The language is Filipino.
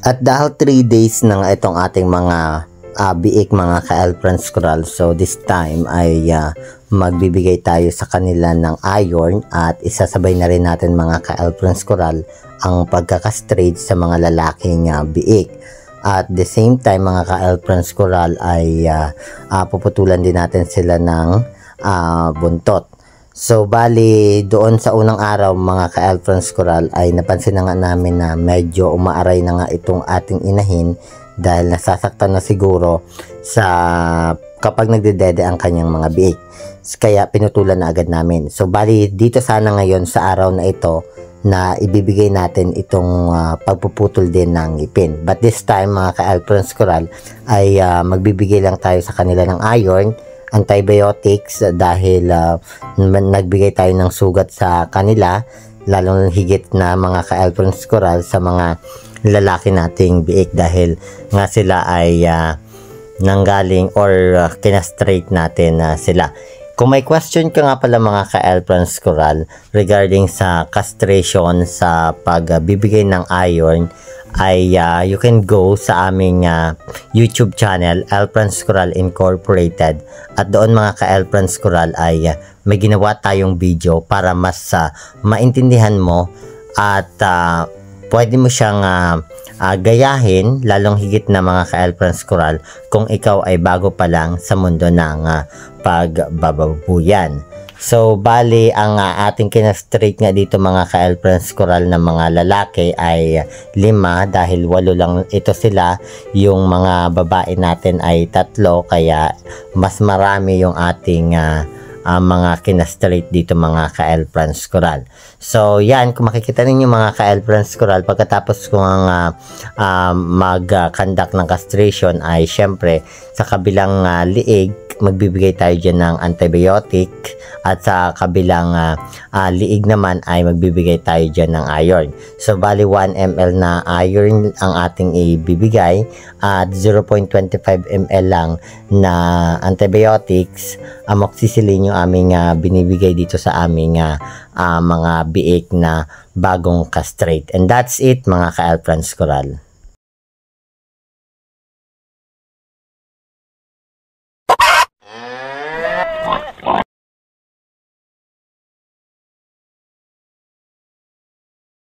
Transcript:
At dahil 3 days na nga itong ating mga biik mga ka-L-Friends Coral, so this time ay magbibigay tayo sa kanila ng iron at isasabay na rin natin mga ka-L-Friends Coral ang pagkakastrate sa mga lalaking biik. At the same time mga ka-L-Friends Coral ay puputulan din natin sila ng buntot. So bali doon sa unang araw mga ka-L-Friends Coral ay napansin na nga namin na medyo umaaray na nga itong ating inahin dahil nasasaktan na siguro sa kapag nagdedede ang kanyang mga biik. Kaya pinutulan na agad namin. So bali dito sana ngayon sa araw na ito na ibibigay natin itong pagpuputol din ng ngipin. But this time mga ka-L-Friends Coral ay magbibigay lang tayo sa kanila ng iron, antibiotics dahil nagbigay tayo ng sugat sa kanila, lalong higit na mga ka-L-Friends Coral sa mga lalaki nating biik dahil nga sila ay nanggaling or kinastrate natin sila. Kung may question ka nga pala mga ka-L-Friends Coral regarding sa castration sa pagbibigay ng iron, ay you can go sa aming YouTube channel, L-Friends Coral Incorporated, at doon mga ka-L-Friends Coral ay may ginawa tayong video para mas maintindihan mo at pwede mo siyang gayahin, lalong higit na mga ka-L-Friends Coral kung ikaw ay bago pa lang sa mundo ng pagbababuyan. So bali ang ating kinastrate nga dito mga ka-L-Friends Coral na mga lalaki ay 5 dahil 8 lang ito sila, yung mga babae natin ay 3, kaya mas marami yung ating mga kinastrate dito mga ka-L-Friends Coral. So yan, kung makikita ninyo mga ka-L-Friends Coral, pagkatapos ko mag-conduct ng castration ay syempre sa kabilang liig magbibigay tayo dyan ng antibiotic at sa kabilang liig naman ay magbibigay tayo dyan ng iron. So bali 1 ml na iron ang ating ibibigay at 0.25 ml lang na antibiotics, amoxicillin yung aming binibigay dito sa aming mga biik na bagong castrate. And that's it mga ka-L-Friends Coral.